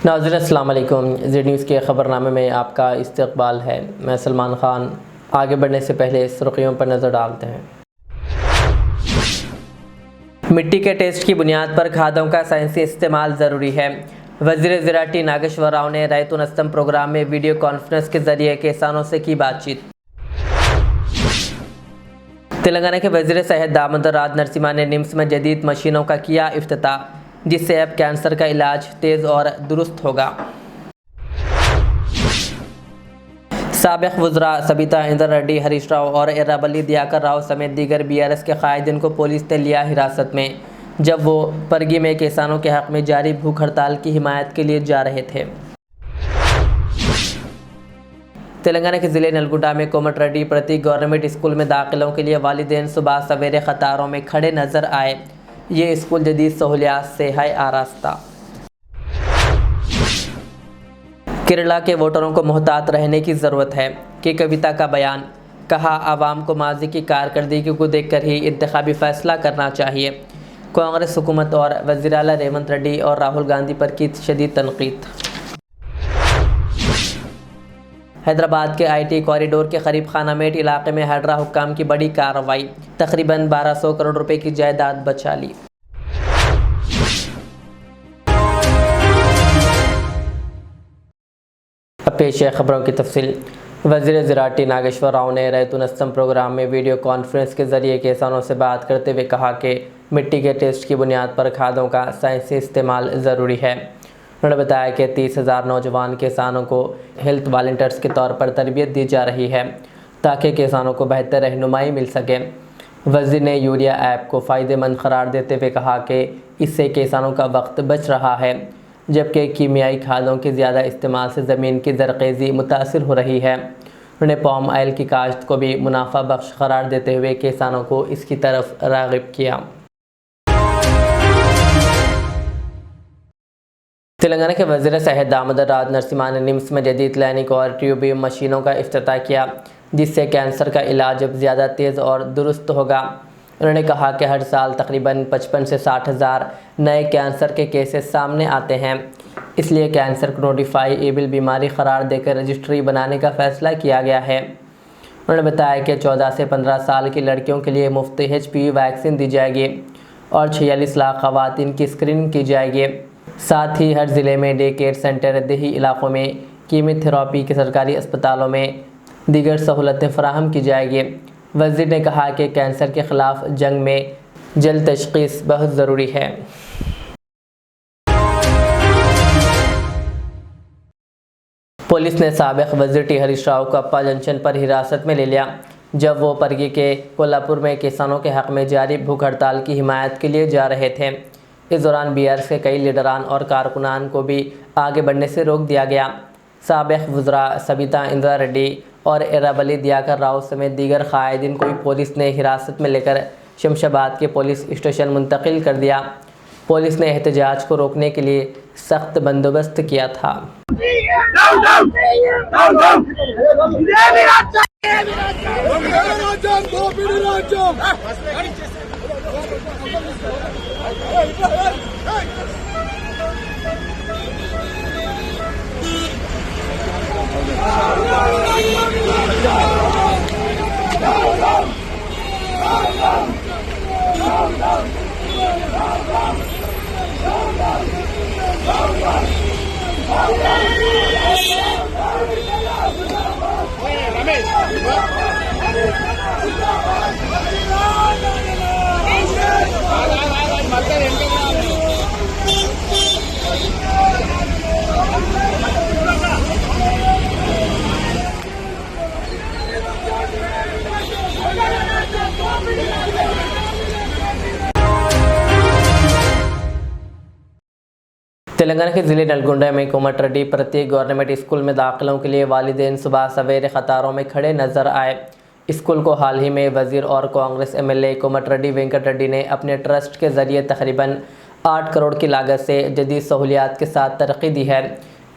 नाज़रीन अस्सलाम वालेकुम। ज़ेड न्यूज़ के ख़बरनामे में आपका इस्तकबाल है। मैं सलमान ख़ान। आगे बढ़ने से पहले सुर्खियों पर नज़र डालते हैं। मिट्टी के टेस्ट की बुनियाद पर खादों का साइंसी इस्तेमाल ज़रूरी है। वज़ीर ज़राअत नागेश्वर राव ने रैतुन अस्तम प्रोग्राम में वीडियो कॉन्फ्रेंस के ज़रिए किसानों से की बातचीत। तेलंगाना के वज़ीर सेहत दामोदर राज नरसिम्हा ने निम्स में जदीद मशीनों का किया इफ्तिताह, जिससे अब कैंसर का इलाज तेज़ और दुरुस्त होगा। साबिक़ वज़रा सबिता इंद्रा रेड्डी, हरीश राव और एर्राबल्ली दियाकर राव समेत दीगर BRS के कायदीन को पुलिस ने लिया हिरासत में, जब वो परगी में किसानों के हक़ में जारी भूख हड़ताल की हिमायत के लिए जा रहे थे। तेलंगाना के ज़िले नलगुंडा में कोमटिरेड्डी प्रतीक गवर्नमेंट स्कूल में दाखिलों के लिए वालिदैन सुबह सवेरे कतारों में खड़े नज़र आए। ये स्कूल जदीद सहूलियात से है आरास्ता। केरला के वोटरों को मोहतात रहने की ज़रूरत है कि कविता का बयान, कहा आवाम को माजी की कारकर्दगी को देखकर ही इंतखाबी फ़ैसला करना चाहिए। कांग्रेस हुकूमत और वज़ीर आला रेवंत रेड्डी और राहुल गांधी पर की शदीद तनकीद। हैदराबाद के IT कॉरिडोर के करीब खानामेट इलाके में हैडरा हुक्काम की बड़ी कार्रवाई, तकरीबन 1200 करोड़ रुपए की जायदाद बचा ली। अब पेश है खबरों की तफसील। वज़ीर ज़राअत नागेश्वर राव ने रैतुन अस्तम प्रोग्राम में वीडियो कॉन्फ्रेंस के ज़रिए किसानों से बात करते हुए कहा कि मिट्टी के टेस्ट की बुनियाद पर खादों का साइंसी इस्तेमाल ज़रूरी है। उन्होंने बताया कि 30,000 नौजवान किसानों को हेल्थ वॉलंटियर्स के तौर पर तरबियत दी जा रही है ताकि किसानों को बेहतर रहनुमाई मिल सके। वज़ीर ने यूरिया ऐप को फ़ायदेमंद करार देते हुए कहा कि इससे किसानों का वक्त बच रहा है, जबकि कीमियाई खादों के ज़्यादा इस्तेमाल से ज़मीन की ज़रख़ेज़ी मुतासिर हो रही है। उन्होंने पाम ऑयल की काश्त को भी मुनाफा बख्श करार देते हुए किसानों को इसकी तरफ राग़िब किया। तेलंगाना के वज़ीर सेहत दामोदर राज नरसिम्हा ने निम्स में जदीद लैनिक और ट्यूब मशीनों का इफ्तिताह किया, जिससे कैंसर का इलाज अब ज़्यादा तेज़ और दुरुस्त होगा। उन्होंने कहा कि हर साल तकरीबन 55 से 60 हज़ार नए कैंसर के केसेस सामने आते हैं, इसलिए कैंसर को नोटिफाइएबल बीमारी करार देकर रजिस्ट्री बनाने का फ़ैसला किया गया है। उन्होंने बताया कि 14 से 15 साल की लड़कियों के लिए मुफ्त HPV वैक्सीन दी जाएगी और 46 लाख ख़वातीन की स्क्रीनिंग की जाएगी। साथ ही हर ज़िले में डे केयर सेंटर, देही इलाकों में कीमोथेरेपी के सरकारी अस्पतालों में दीगर सहूलतें फराहम की जाएगी। वज़ीर ने कहा कि कैंसर के ख़िलाफ़ जंग में जल्द तशख़ीस बहुत ज़रूरी है। पुलिस ने साबिक़ वज़ीर T हरीश राव को अप्पा जंक्शन पर हिरासत में ले लिया, जब वो परगी के कोल्हापुर में किसानों के हक़ में जारी भूख हड़ताल की हिमायत के लिए जा रहे थे। इस दौरान BRS के कई लीडरान और कारकुनान को भी आगे बढ़ने से रोक दिया गया। साबिक़ वज़रा सबिता इंद्रा रेड्डी और एर्राबल्ली दियाकर राव समेत दीगर कायदीन को भी पुलिस ने हिरासत में लेकर शमशाबाद के पुलिस स्टेशन मुंतकिल कर दिया। पुलिस ने एहतजाज को रोकने के लिए सख्त बंदोबस्त किया था। तेलंगाना के ज़िले नलगुंडा में कोमटिरेड्डी प्रतीक गवर्नमेंट स्कूल में दाखिलों के लिए वालिदैन सुबह सवेरे कतारों में खड़े नज़र आए। स्कूल को हाल ही में वज़ीर और कांग्रेस MLA कोमटिरेड्डी वेंकट रेड्डी ने अपने ट्रस्ट के ज़रिए तकरीबन 8 करोड़ की लागत से जदीद सहूलियात के साथ तरक्की दी है।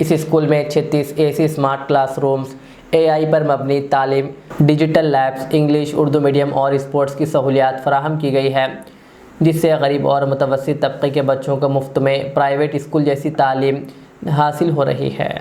इस स्कूल में 36 AC स्मार्ट क्लासरूम्स, AI पर मबनी तालीम, digital labs, English, Urdu medium और स्पोर्ट्स की सहूलियात फराहम की गई है, जिससे गरीब और मुतवस्सित तबके के बच्चों को मुफ्त में प्राइवेट स्कूल जैसी तालीम हासिल हो रही है।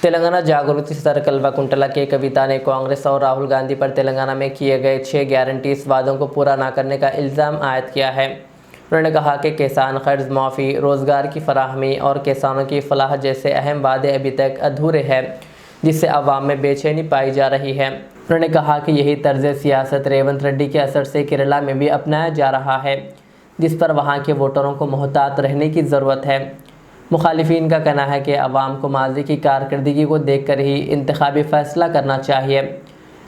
तेलंगाना जागृति सर्कल व कुंटला के कविता ने कांग्रेस और राहुल गांधी पर तेलंगाना में किए गए 6 गारंटीज वादों को पूरा न करने का इल्ज़ाम आयद किया है। उन्होंने कहा कि किसान कर्ज माफ़ी, रोज़गार की फराहमी और किसानों की फलाह जैसे अहम वादे अभी तक अधूरे हैं, जिससे अवाम में बेचैनी पाई जा रही है। उन्होंने कहा कि यही तर्ज सियासत रेवंत रेड्डी के असर से केरला में भी अपनाया जा रहा है, जिस पर वहाँ के वोटरों को मोहतात रहने की ज़रूरत है। मुखालिफिन का कहना है कि अवाम को माजी की कारकर्दगी को देखकर ही इंतखाबी फ़ैसला करना चाहिए।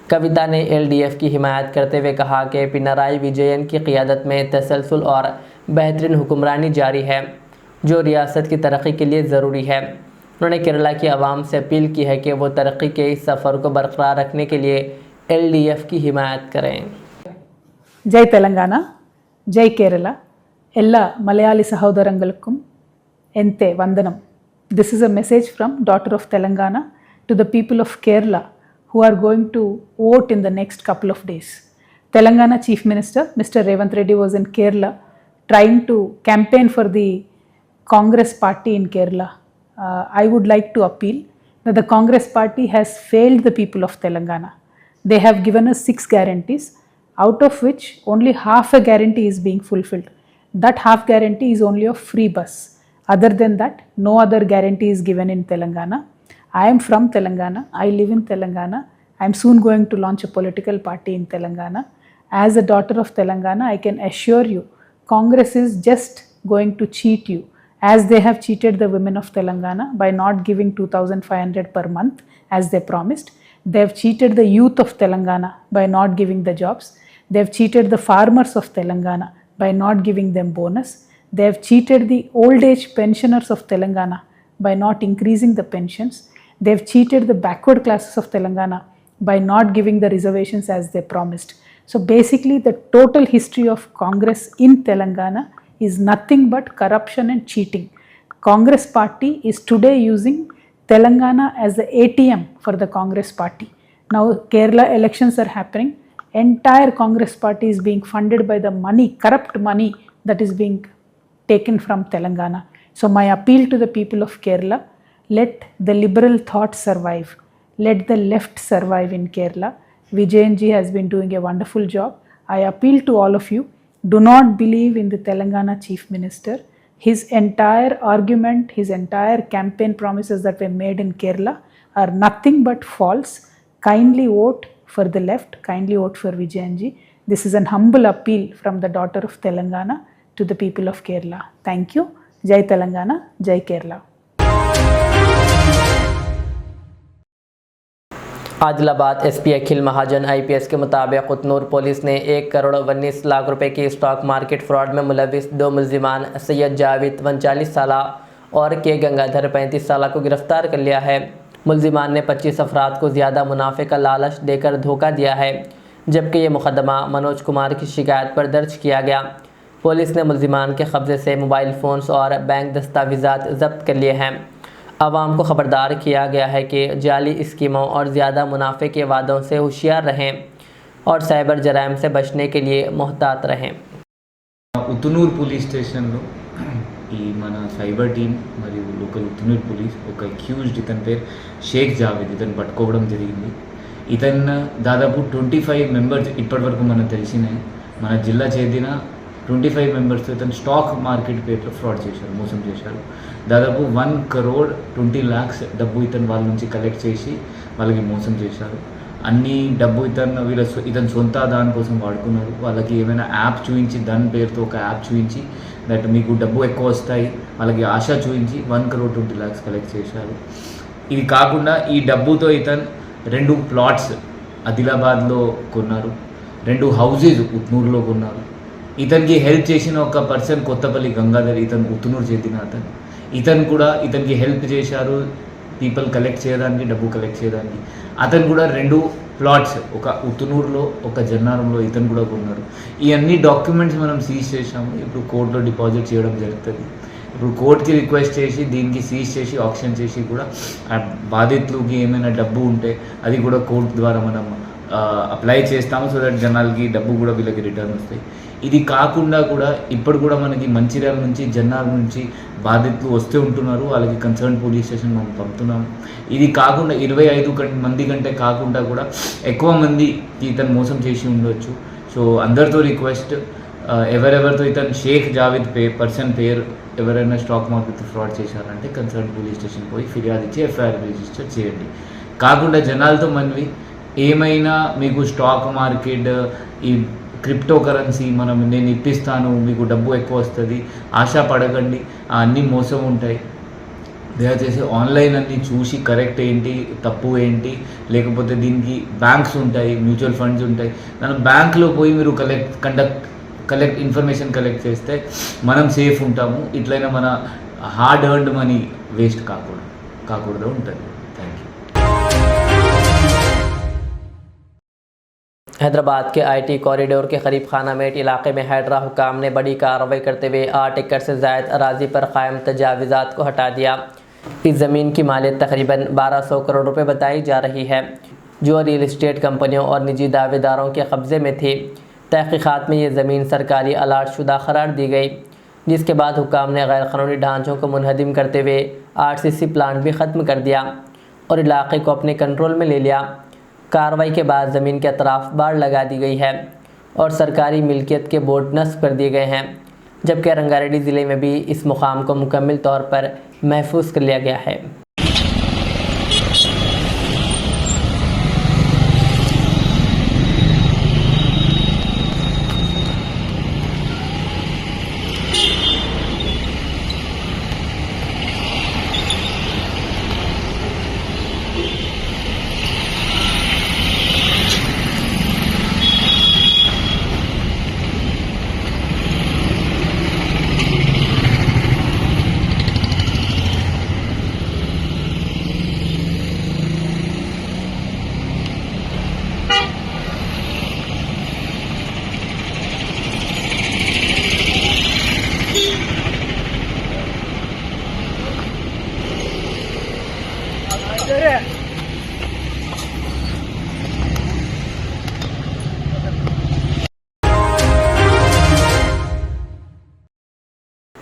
कविता ने LDF की हिमायत करते हुए कहा कि पिनराई विजयन की क़ियादत में तसलसल और बेहतरीन हुक्मरानी जारी है, जो रियासत की तरक्की के लिए ज़रूरी है। उन्होंने केरला की आवाम से अपील की है कि वो तरक्की के इस सफ़र को बरकरार रखने के लिए LDF की हिमायत करें। जय तेलंगाना, जय केरला, एल्ला Malayali सहोदरंगलक्कुम एंते वंदनम। This is a message from daughter of Telangana to the people of Kerala who are going to vote in the next couple of days. Telangana Chief Minister Mr. Revanth Reddy was in Kerala trying to campaign for the Congress party in Kerala. I would like to appeal that the Congress party has failed the people of Telangana. They have given us 6 guarantees, out of which only half a guarantee is being fulfilled. That half guarantee is only of free bus. Other than that, no other guarantee is given in Telangana. I am from Telangana. I live in Telangana. I am soon going to launch a political party in Telangana. As a daughter of Telangana, I can assure you, Congress is just going to cheat you, as they have cheated the women of Telangana by not giving 2,500 per month as they promised. They have cheated the youth of Telangana by not giving the jobs. They have cheated the farmers of Telangana by not giving them bonus. They have cheated the old age pensioners of Telangana by not increasing the pensions. They have cheated the backward classes of Telangana by not giving the reservations as they promised. So basically the total history of Congress in Telangana is nothing but corruption and cheating. Congress party is today using Telangana as the ATM for the Congress party. Now Kerala elections are happening. Entire Congress party is being funded by the money, corrupt money that is being taken from Telangana. So my appeal to the people of Kerala, let the liberal thought survive. Let the left survive in Kerala. Vijayan ji has been doing a wonderful job. I appeal to all of you, do not believe in the Telangana Chief Minister. His entire argument, his entire campaign promises that were made in Kerala are nothing but false. Kindly vote for the left. Kindly vote for Vijayan ji. This is an humble appeal from the daughter of Telangana to the people of Kerala. Thank you. Jai Telangana, Jai Kerala. Adilabad SP Akhil Mahajan IPS के मुताबिक कुतनूर police ने 1 करोड़ 19 लाख रुपए की stock market fraud में मुलविस 2 मुलजिमान सैयद जावेद 39 साल और के गंगाधर 35 साल को गिरफ्तार कर लिया है। मुलजिमान ने 25 अफराद को ज़्यादा मुनाफे का लालच देकर धोखा दिया है, जबकि ये मुकदमा मनोज कुमार की शिकायत पर दर्ज किया गया। पुलिस ने मुलजिमान के कब्ज़े से मोबाइल फ़ोन्स और बैंक दस्तावेज़ात ज़ब्त कर लिए हैं। आवाम को ख़बरदार किया गया है कि जाली स्कीमों और ज़्यादा मुनाफे के वादों से होशियार रहें और साइबर जराइम से बचने के लिए मोहतात रहें। ఉతునూర్ పోలీస్ స్టేషన్లో ఈ మన సైబర్ టీం మరియు లోకల్ ఉతునూర్ పోలీస్ ఒక అక్యూజ్డ్ ఇతని పేరు షేక్ జావేద్ ఇతను పట్టుకోవడం జరిగింది. ఇతను దాదాపు 25 మెంబర్స్ ఇప్పటివరకు మనకు తెలిసిన మన జిల్లా చెందిన 25 మెంబర్స్తో ఇతను స్టాక్ మార్కెట్ పేరుతో ఫ్రాడ్ చేశారు, మోసం చేశారు. దాదాపు 1 crore 20 lakhs డబ్బు ఇతను వాళ్ళ నుంచి కలెక్ట్ చేసి వాళ్ళకి మోసం చేశారు. అన్ని డబ్బు ఇతను సొంత దానికోసం వాడుకున్నారు. వాళ్ళకి ఏమైనా యాప్ చూపించి, దాని పేరుతో ఒక యాప్ చూపించి దట్ మీకు డబ్బు ఎక్కువ వస్తాయి వాళ్ళకి ఆశ చూపించి 1 crore 20 lakhs కలెక్ట్ చేశారు. ఇది కాకుండా ఈ డబ్బుతో ఇతను 2 plots ఆదిలాబాద్లో కొన్నారు, 2 houses ఉత్నూరులో కొన్నారు. ఇతనికి హెల్ప్ చేసిన ఒక పర్సన్ కొత్తపల్లి గంగాధర్, ఇతను ఉత్నూరు చెందిన ఇతను కూడా ఇతనికి హెల్ప్ చేశారు పీపుల్ కలెక్ట్ చేయడానికి, డబ్బు కలెక్ట్ చేయడానికి. అతను కూడా 2 plots, ఒక ఉత్నూరులో ఒక జన్నారంలో ఇతను కూడా కొన్నారు. ఈ అన్ని డాక్యుమెంట్స్ మనం సీజ్ చేసాము. ఇప్పుడు కోర్టులో డిపాజిట్ చేయడం జరుగుతుంది. ఇప్పుడు కోర్టుకి రిక్వెస్ట్ చేసి దీనికి సీజ్ చేసి ఆక్షన్ చేసి కూడా ఆ బాధితులకి ఏమైనా డబ్బు ఉంటే అది కూడా కోర్టు ద్వారా మనం అప్లై చేస్తాము. సో దట్ జనాలకి డబ్బు కూడా వీళ్ళకి రిటర్న్ వస్తాయి. ఇది కాకుండా కూడా ఇప్పుడు కూడా మనకి మంచిర్యాల నుంచి, జన్నాల నుంచి బాధితులు వస్తూ ఉంటున్నారు. వాళ్ళకి కన్సర్న్ పోలీస్ స్టేషన్ మనం పంపుతున్నాము. ఇది కాకుండా 25 మంది కంటే కాకుండా కూడా ఎక్కువ మంది ఇతను మోసం చేసి ఉండొచ్చు. సో అందరితో రిక్వెస్ట్, ఎవరెవరితో ఇతను షేక్ జావేద్ పర్సన్ పేరు ఎవరైనా స్టాక్ మార్కెట్ ఫ్రాడ్ చేశారంటే కన్సర్న్ పోలీస్ స్టేషన్ పోయి ఫిర్యాదు ఇచ్చి ఎఫ్ఐఆర్ రిజిస్టర్ చేయండి. కాకుండా జనాలతో మనవి, ఏమైనా మీకు స్టాక్ మార్కెట్, ఈ క్రిప్టో కరెన్సీ నేను ఇప్పిస్తాను మీకు డబ్బు ఎక్కువ వస్తుంది ఆశ పడకండి, అన్నీ మోసం ఉంటాయి. దయచేసి ఆన్లైన్ అన్నీ చూసి కరెక్ట్ ఏంటి తప్పు ఏంటి, లేకపోతే దీనికి బ్యాంక్స్ ఉంటాయి, మ్యూచువల్ ఫండ్స్ ఉంటాయి, దాని బ్యాంక్లో పోయి మీరు ఇన్ఫర్మేషన్ కలెక్ట్ చేస్తే మనం సేఫ్ ఉంటాము. ఇట్లయినా మన హార్డ్ ఎర్న్డ్ మనీ వేస్ట్ కాకూడదు ఉంటుంది. Thank you. हैदराबाद के आईटी कॉरिडोर के करीब खानामेट इलाके में हैदरा हुकाम ने बड़ी कार्रवाई करते हुए 8 एकड़ से ज़ायद अराजी पर कायम तजावीज़ात को हटा दिया। इस ज़मीन की मालियत तकरीबन 1200 करोड़ रुपए बताई जा रही है, जो रियल इस्टेट कंपनियों और निजी दावेदारों के कब्ज़े में थी। तहकीक़ात में ये ज़मीन सरकारी अलाट शुदा करार दी गई, जिसके बाद हुकाम ने गैर क़ानूनी ढांचों को मुनहदिम करते हुए RCC प्लांट भी ख़त्म कर दिया और इलाके को अपने कंट्रोल में ले लिया। कार्रवाई के बाद ज़मीन के अतराफ़ बाड़ लगा दी गई है और सरकारी मिल्कियत के बोर्ड नस्ब कर दिए गए हैं, जबकि रंगारेड्डी ज़िले में भी इस मुकाम को मुकम्मल तौर पर महफूज कर लिया गया है।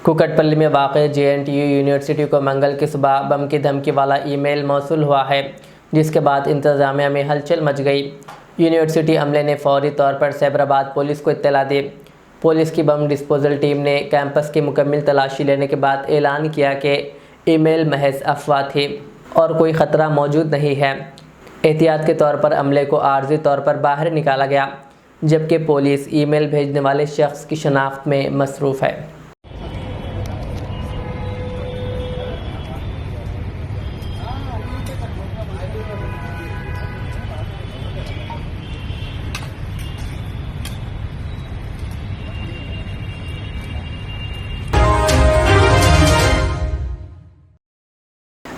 कुकटपल्ली में वाक़ JNTU यूनिवर्सिटी को मंगल की सुबह बम की धमकी वाला ईमेल मौसूल हुआ है, जिसके बाद इंतज़ामिया में हलचल मच गई। यूनिवर्सिटी अमले ने फौरी तौर पर सैबराबाद पुलिस को इत्तला दी। पुलिस की बम डिस्पोजल टीम ने कैंपस की मुकम्मल तलाशी लेने के बाद ऐलान किया कि ईमेल महज अफवाह थी और कोई ख़तरा मौजूद नहीं है। एहतियात के तौर पर अमले को आर्जी तौर पर बाहर निकाला गया, जबकि पुलिस ईमेल भेजने वाले शख्स की शनाख्त में मसरूफ़ है।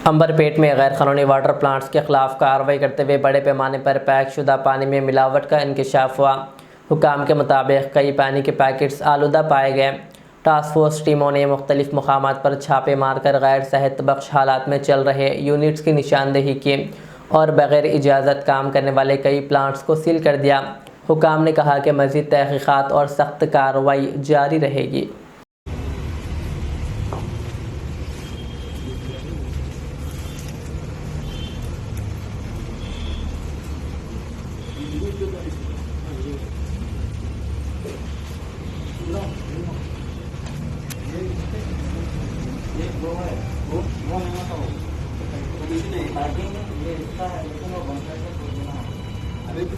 अंबरपेट में गैर क़ानूनी वाटर प्लांट्स के ख़िलाफ़ कार्रवाई करते हुए बड़े पैमाने पर पैक शुदा पानी में मिलावट का इंकशाफ हुआ। हुकाम के मुताबिक कई पानी के पैकेट्स आलूदा पाए गए। टास्क फोर्स टीमों ने मुख्तलिफ मकामात पर छापे मारकर गैर सेहत बख्श हालात में चल रहे यूनिट्स की निशानदेही की और बग़ैर इजाज़त काम करने वाले कई प्लांट्स को सील कर दिया। हुकाम ने कहा कि मज़ीद तहक़ीक़ात और सख्त कार्रवाई जारी रहेगी। हैदराबाद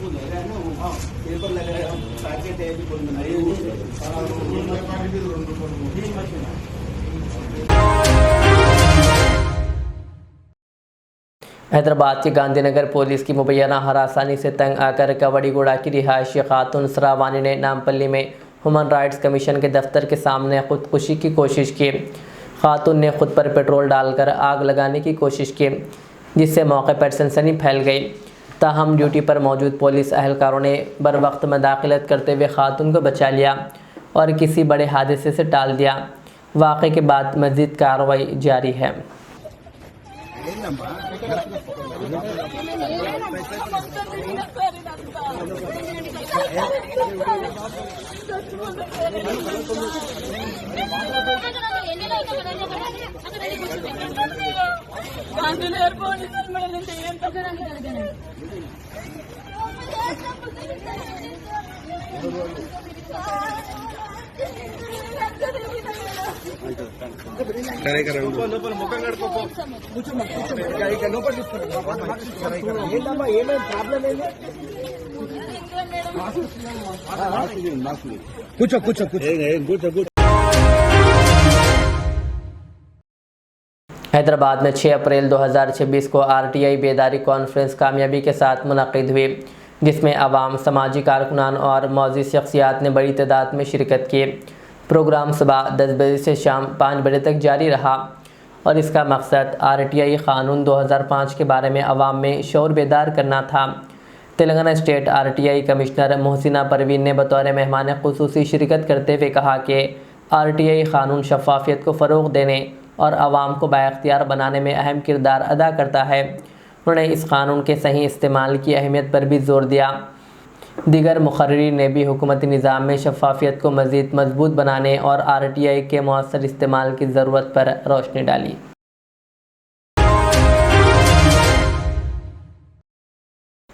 के गांधीनगर पुलिस की मुबैना हरासानी से तंग आकर कवड़ीगुड़ा की रिहायशी खातून सरावानी ने नामपल्ली में ह्यूमन राइट्स कमीशन के दफ्तर के सामने खुदकुशी की कोशिश की। खातून ने खुद पर पेट्रोल डालकर आग लगाने की कोशिश की, जिससे मौके पर सनसनी फैल गई। ताहम ड्यूटी पर मौजूद पुलिस अहलकारों ने बर वक्त मदाखलत करते हुए खातून को बचा लिया और किसी बड़े हादसे से टाल दिया। वाक़े के बाद मज़ीद कार्रवाई जारी है। हैदराबाद में 6 अप्रैल 2026 को आरटीआई बेदारी कॉन्फ्रेंस कामयाबी के साथ मुनक़िद हुई, जिसमें अवाम, समाजी कारकुनान और मौजूद शख्सियात ने बड़ी तादाद में शिरकत की। प्रोग्राम सुबह 10 बजे से शाम 5 बजे तक जारी रहा और इसका मकसद आरटीआई क़ानून 2005 के बारे में अवाम में शऊर बेदार करना था। Telangana state RTI commissioner Mohsina Parveen ने बतौर मेहमान ख़ुसूसी शिरकत करते हुए कहा कि आरटीआई क़ानून शफ़ाफ़ियत को फ़रोग़ देने और आवाम को बाइख्तियार बनाने में अहम किरदार अदा करता है। उन्होंने इस कानून के सही इस्तेमाल की अहमियत पर भी ज़ोर दिया। दीगर मुक़र्रिरीन ने भी हुकूमती निज़ाम में शफ़ाफ़ियत को मज़ीद मजबूत बनाने और आरटीआई के मौसर इस्तेमाल की ज़रूरत पर रोशनी डाली।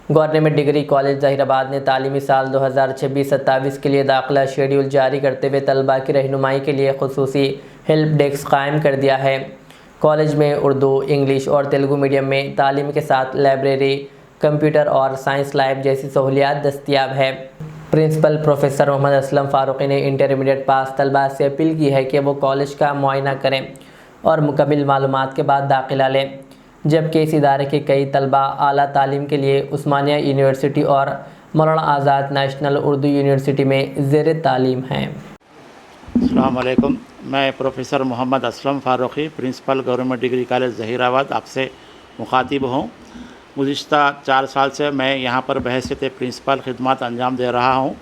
गवर्नमेंट डिग्री कॉलेज ज़हीराबाद ने तालीमी साल 2026-27 के लिए दाखिला शेड्यूल जारी करते हुए तलबा की रहनुमाई के लिए खुसूसी हेल्प डेस्क कायम कर दिया है। कॉलेज में उर्दू, इंग्लिश और तेलुगु मीडियम में तालीम के साथ लाइब्रेरी, कंप्यूटर और साइंस लैब जैसी सहूलियात दस्तियाब है। प्रिंसिपल प्रोफेसर मोहम्मद असलम फ़ारूकी ने इंटरमीडिएट पास तलबा से अपील की है कि वो कॉलेज का मुआयना करें और मुकम्मल मालूमात के बाद दाखिला लें, जबकि इस इदारे के कई तलबा आला तालीम के लिए उस्मानिया यूनिवर्सिटी और मौलाना आज़ाद नेशनल उर्दू यूनिवर्सिटी में ज़ेर तालीम हैं। अस्सलाम वालेकुम, मैं professor Mohammad Aslam Farooqui, principal government degree college Zaheerabad आपसे मुखातिब हूँ। गुज़िश्ता 4 साल से मैं यहाँ पर बहैसियत प्रिंसिपल खिदमत अंजाम दे रहा हूँ।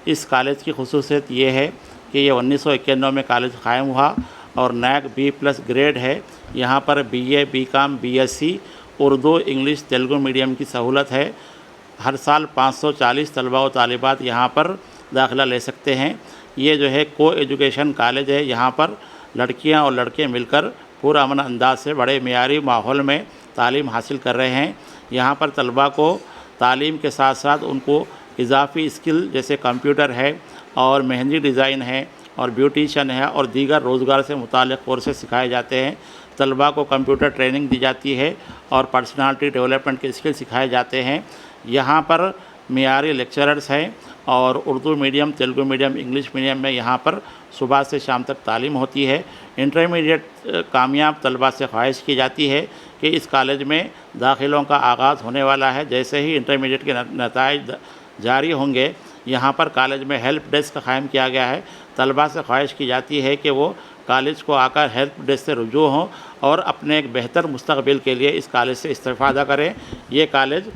इस कॉलेज की खुसूसियत ये है कि ये 1991 में कॉलेज क़ायम हुआ और नैक B+ ग्रेड है। यहाँ पर BA, BCom, BSc Urdu, English, Telugu medium की सहूलत है। हर साल 540 तलबा व तालिबात यहाँ पर दाखिला ले सकते हैं। ये जो है को एजुकेशन कॉलेज है। यहाँ पर लड़कियाँ और लड़के मिलकर पूरा अमन अंदाज से बड़े मेयारी माहौल में तालीम हासिल कर रहे हैं। यहाँ पर तलबा को तालीम के साथ साथ उनको इजाफ़ी स्किल जैसे कंप्यूटर है और मेहंदी डिज़ाइन है और ब्यूटिशन है और दीगर रोज़गार से मुताल्लिक़ कोर्सेज सिखाए जाते हैं। तलबा को कंप्यूटर ट्रेनिंग दी जाती है और पर्सनालिटी डेवलपमेंट के स्किल सिखाए जाते हैं। यहाँ पर मेयारी लेक्चरर्स हैं और Urdu medium, Telugu medium, English medium में यहाँ पर सुबह से शाम तक तालीम होती है। इंटरमीडिएट कामयाब तलबा से ख्वाहिश की जाती है कि इस कॉलेज में दाखिलों का आगाज़ होने वाला है। जैसे ही इंटरमीडिएट के नताइज जारी होंगे, यहाँ पर कॉलेज में हेल्प डेस्क कायम किया गया है। तलबा से ख्वाहिश की जाती है कि वो कॉलेज को आकर हेल्प डेस्क से रुजू हों और अपने एक बेहतर मुस्तकबिल के लिए इस कॉलेज से इस्तेफ़ादा करें। ये कॉलेज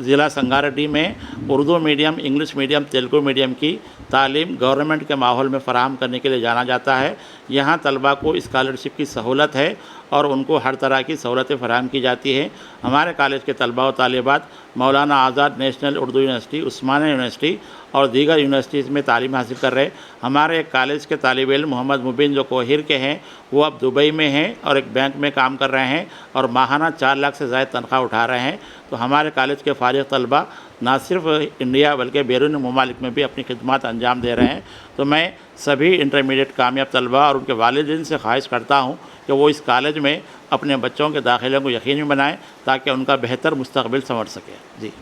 ज़िला संगारेड्डी में Urdu medium, English medium, Telugu medium की तालीम गवर्नमेंट के माहौल में फ़राहम करने के लिए जाना जाता है। यहाँ तलबा को स्कॉलरशिप की सहूलत है और उनको हर तरह की सहूलतें फ़राहम की जाती हैं। हमारे कॉलेज के तलबा व तालिबात मौलाना आज़ाद नेशनल उर्दू यूनिवर्सिटी, उस्मानिया यूनिवर्सिटी और दीगर यूनिवर्सिटीज़ में तालीम हासिल कर रहे हैं। हमारे एक कॉलेज के तालिब इल्म मोहम्मद मुबीन जो कोहिर के हैं, वो अब दुबई में हैं और एक बैंक में काम कर रहे हैं और माहाना 4 लाख से ज़्यादा तनख्वाह उठा रहे हैं। तो हमारे कॉलेज के फारिग तलबा ना सिर्फ इंडिया बल्कि बैरून ममालिक में भी अपनी खिदमत अंजाम दे रहे हैं। तो मैं सभी इंटरमीडिएट कामयाब तलबा और उनके वालिदैन से ख्वाहिश करता हूँ कि वो इस कॉलेज में अपने बच्चों के दाखिले को यकीनी बनाएं ताकि उनका बेहतर मुस्तकबिल संवर सके। जी।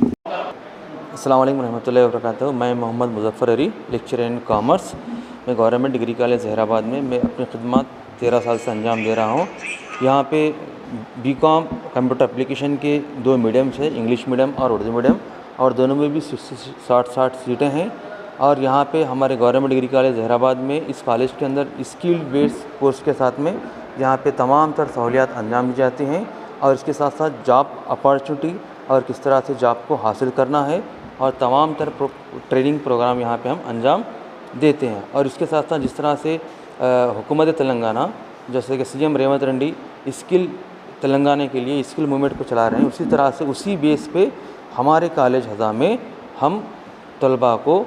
अस्सलाम वालेकुम रहमतुल्लाहि व बरकातहू। मैं Mohammad Muzaffar Ali, lecturer in commerce. मैं गवर्नमेंट डिग्री कॉलेज जहीराबाद में मैं अपनी खिदमत 13 साल से अंजाम दे रहा हूँ। यहाँ पे बीकॉम कंप्यूटर एप्लीकेशन के 2 मीडियम्स हैं, इंग्लिश मीडियम और उर्दू मीडियम, और दोनों में भी 60 सीटें हैं। और यहाँ पे हमारे गवर्नमेंट डिग्री कॉलेज जहीराबाद में इस कॉलेज के अंदर स्किल बेस्ड कोर्स के साथ में यहाँ पे तमाम तर सहूलियात अंजाम दी जाती हैं, और इसके साथ साथ जॉब अपॉर्चुनिटी और किस तरह से जॉब को हासिल करना है और तमाम तर ट्रेनिंग प्रोग्राम यहाँ पे हम अंजाम देते हैं। और इसके साथ साथ जिस तरह से हुकूमत तेलंगाना जैसे कि सीएम रेवंत रेड्डी स्किल तेलंगाना के लिए स्किल मूवमेंट को चला रहे हैं, उसी तरह से उसी बेस पे हमारे कॉलेज हज़ा में हम तलबा को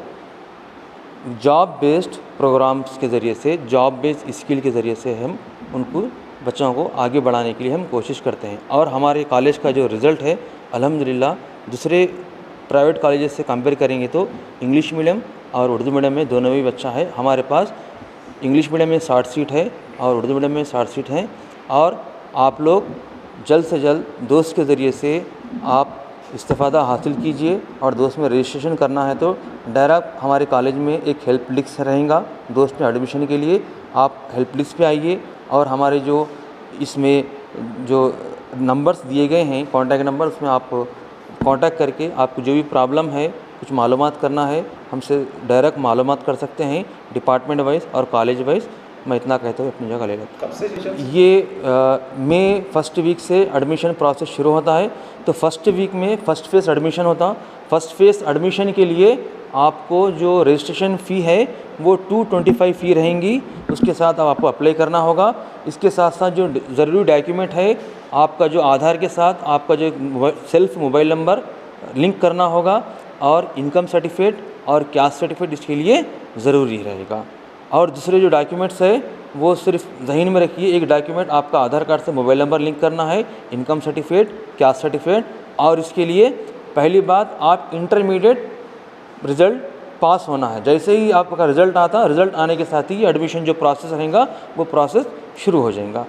जॉब बेस्ड प्रोग्राम्स के ज़रिए से, जॉब बेस्ड स्किल के ज़रिए से हम उनको बच्चों को आगे बढ़ाने के लिए हम कोशिश करते हैं। और हमारे कॉलेज का जो रिज़ल्ट है अल्हम्दुलिल्लाह दूसरे प्राइवेट कॉलेजेस से कंपेयर करेंगे तो इंग्लिश मीडियम और उर्दू मीडियम में दोनों में अच्छा है। हमारे पास इंग्लिश मीडियम में 60 सीट है और उर्दू मीडियम में 60 सीट हैं। और आप लोग जल्द से जल्द दोस्त के ज़रिए से आप इस्तेफ़ादा हासिल कीजिए, और दोस्त में रजिस्ट्रेशन करना है तो डायरेक्ट हमारे कॉलेज में एक हेल्प डेस्क रहेगा दोस्त में एडमिशन के लिए। आप हेल्प डेस्क पे आइए, और हमारे जो इसमें जो नंबर्स दिए गए हैं कॉन्टैक्ट नंबर, उसमें आप कांटेक्ट करके आपको जो भी प्रॉब्लम है, कुछ मालूमात करना है, हमसे डायरेक्ट मालूमात कर सकते हैं डिपार्टमेंट वाइज और कॉलेज वाइज। मैं इतना कहता हूँ अपनी जगह ले लेता हूँ। ये मई फर्स्ट वीक से एडमिशन प्रोसेस शुरू होता है, तो फर्स्ट वीक में फ़र्स्ट फेज़ एडमिशन होता। फर्स्ट फेज़ एडमिशन के लिए आपको जो रजिस्ट्रेशन फ़ी है वो 225 फ़ी रहेंगी, उसके साथ आपको अप्लाई करना होगा। इसके साथ साथ जो ज़रूरी डॉक्यूमेंट है, आपका जो आधार के साथ आपका जो सेल्फ मोबाइल नंबर लिंक करना होगा, और इनकम सर्टिफिकेट और कैस्ट सर्टिफिकेट इसके लिए ज़रूरी रहेगा। और दूसरे जो डॉक्यूमेंट्स है वो सिर्फ ज़हन में रखिए, एक डॉक्यूमेंट आपका आधार कार्ड से मोबाइल नंबर लिंक करना है, इनकम सर्टिफिकेट, कैस्ट सर्टिफिकेट। और इसके लिए पहली बात आप इंटरमीडिएट रिज़ल्ट पास होना है। जैसे ही आपका रिज़ल्ट आता, रिज़ल्ट आने के साथ ही एडमिशन जो प्रोसेस रहेगा वो प्रोसेस शुरू हो जाएगा।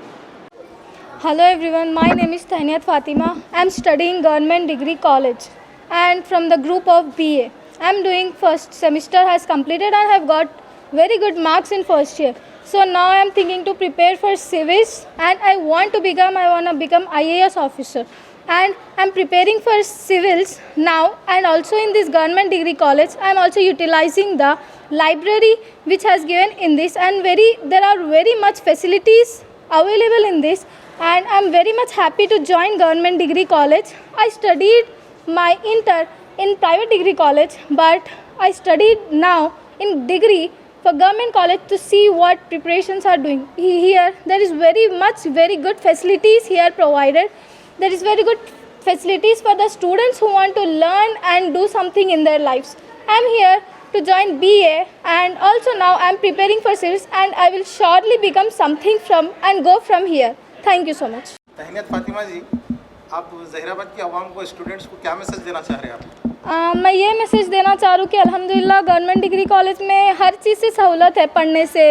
Hello everyone, my name is Tahniyat Fatima. I am studying Government Degree College and from the group of BA. I am doing first semester has completed and have got very good marks in first year. So now I am thinking to prepare for civils, and I want to become IAS officer. And I am preparing for civils now, and also in this Government Degree College I am also utilizing the library which has given in this, and there are very much facilities available in this, and I am very much happy to join Government Degree College. I studied my inter in private degree college, but I studied now in degree for government college to see what preparations are doing. Here there is very good facilities here provided. There is very good facilities for the students who want to learn and do something in their lives. I am here to join BA, and also now I am preparing for civils, and I will surely become something from and go from here. Thank you so much. तहनीत Fatima जी, आप जहीराबाद की आवाम को, students को क्या message देना चाह रहे हैं आप? मैं ये मैसेज देना चाह रही हूँ कि अल्हम्दुलिल्लाह गवर्नमेंट डिग्री कॉलेज में हर चीज़ से सहूलत है, पढ़ने से,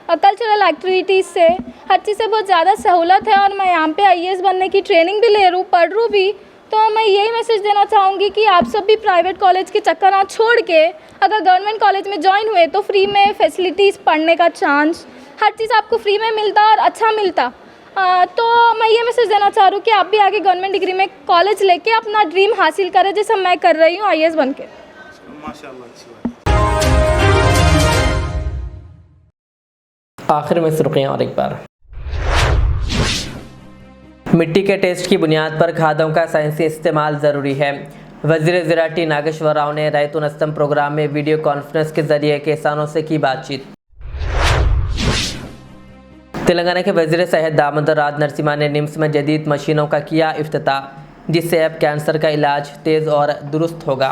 कल्चरल एक्टिविटीज़ से, हर चीज़ से बहुत ज़्यादा सहूलत है। और मैं यहाँ पे IAS बनने की ट्रेनिंग भी ले रही हूँ, पढ़ रही हूँ भी। तो मैं यही मैसेज देना चाहूँगी कि आप सब भी प्राइवेट कॉलेज के चक्कर ना छोड़ के अगर गवर्नमेंट कॉलेज में ज्वाइन हुए तो फ्री में फैसिलिटीज़, पढ़ने का चांस, हर चीज़ आपको फ्री में मिलता और अच्छा मिलता। तो मैं ये मैसेज देना चाह रही हूँ कि आप भी आगे गवर्नमेंट डिग्री में कॉलेज लेके अपना ड्रीम हासिल करें, जैसा मैं कर रही हूँ IAS बन के। माशाल्लाह, अच्छी बात। आखिर में सुर्खियाँ और एक बार। मिट्टी के टेस्ट की बुनियाद पर खादों का साइंसी इस्तेमाल ज़रूरी है। वज़ीर ज़राअत नागेश्वर राव ने रैतु नस्तम प्रोग्राम में वीडियो कॉन्फ्रेंस के ज़रिए किसानों से की बातचीत। तेलंगाना के वज़ीर सेहत दामोदर राज नरसिम्हा ने निम्स में जदीद मशीनों का किया इफ्तिताह, जिससे अब कैंसर का इलाज तेज़ और दुरुस्त होगा।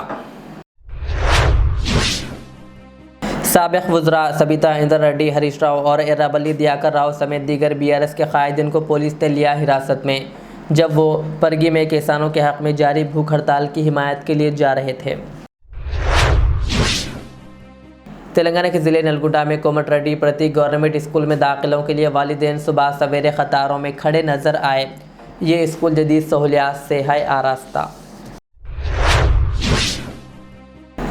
साबिक़ वज़रा सबिता इंदर रेड्डी, हरीश राव और एर्राबल्ली दियाकर राव समेत दीगर BRS के कायदीन को पुलिस ने लिया हिरासत में, जब वो परगी में किसानों के हक़ में जारी भूख हड़ताल की हिमायत के लिए जा रहे थे। तेलंगाना के ज़िले नलगुंडा में कोमटिरेड्डी प्रतीक गवर्नमेंट स्कूल में दाखिलों के लिए वालिदैन सुबह सवेरे कतारों में खड़े नज़र आए। ये स्कूल जदीद सहूलियात से है आरास्ता।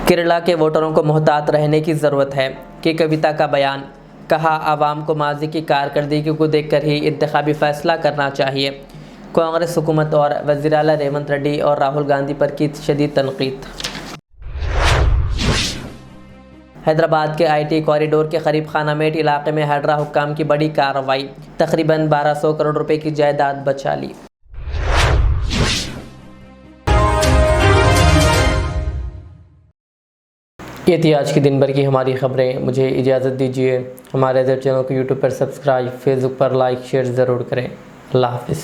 केरला के वोटरों को मोहतात रहने की ज़रूरत है कि कविता का बयान। कहा, आवाम को माजी की कारकर्दगी को देखकर ही इंतखाबी फ़ैसला करना चाहिए। कांग्रेस हुकूमत और वज़ीर आला रेवंत रेड्डी और राहुल गांधी पर की शदीद तनकीद। हैदराबाद के IT कॉरिडोर के करीब खानामेट इलाके में हैडरा हुक्काम की बड़ी कार्रवाई, तकरीबन 1200 करोड़ रुपए की जायदाद बचा ली। ये थी आज की दिन भर की हमारी खबरें। मुझे इजाज़त दीजिए। हमारे अदर चैनल को यूट्यूब पर सब्सक्राइब, फेसबुक पर लाइक शेयर ज़रूर करें। अल्लाह हाफिज़।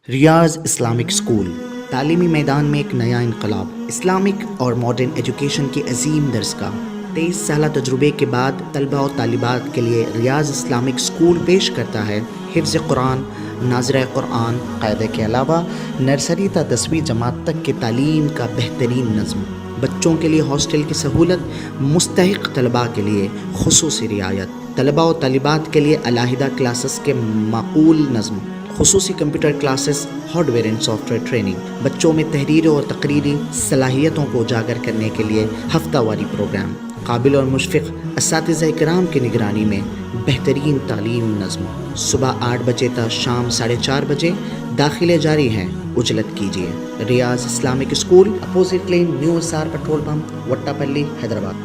रियाज इस्लामिक स्कूल, तालीमी मैदान में एक नया इनकलाब। इस्लामिक और मॉडर्न एजुकेशन की अजीम दरसगाह। 23 साल तजुर्बे के बाद तलबा और तालिबात के लिए रियाज इस्लामिक स्कूल पेश करता है हिफ्ज़ कुरान, नाज़िरा कुरान, क़ायदे के अलावा नर्सरी ता 10वीं जमात तक की तालीम का बेहतरीन नज़्म। बच्चों के लिए हॉस्टल की सहूलत, मुस्तहिक़ तलबा के लिए खुसूसी रियायत, तलबा और तालिबात के लिए अलहदा क्लासेस के माकूल नज़्म, खुसूसी computer classes, hardware and software training. बच्चों में तहरीरी और तकरीरी सलाहियतों को उजागर करने के लिए हफ्तावारी प्रोग्राम। काबिल और मुशफ़िक़ असातिज़ा किराम की निगरानी में बेहतरीन तालीम नज़्म। सुबह 8 बजे तक शाम 4:30 बजे दाखिले जारी हैं, उजलत कीजिए। Riyaz Islamic school, opposite lane, new SR petrol pump, Vattapalli, Hyderabad.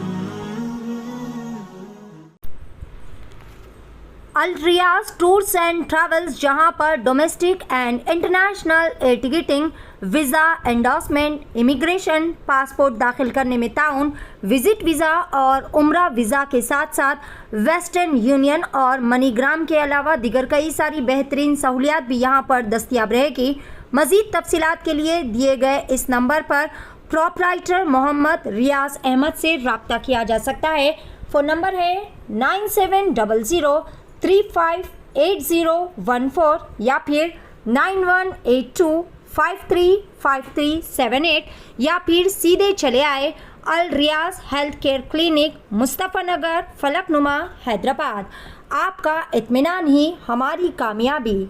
Al Riyaz tours and travels, जहां पर domestic and international air ticketing, visa, endorsement, immigration, passport दाखिल करने में ताउन, विजिट वीज़ा और उम्रा वीज़ा के साथ साथ वेस्टर्न यूनियन और मनीग्राम के अलावा दीगर कई सारी बेहतरीन सहूलियात भी यहां पर दस्तयाब रहेगी। मज़ीद तफसीलात के लिए दिए गए इस नंबर पर प्रोपराइटर मोहम्मद रियाज अहमद से रब्ता किया जा सकता है। फ़ोन नंबर है 9700358014 या फिर 9182535378 या फिर सीधे चले आए अल रियाज हेल्थ केयर क्लिनिक, मुस्तफ़ा नगर, फलकनुमा, हैदराबाद। आपका इत्मीनान ही हमारी कामयाबी।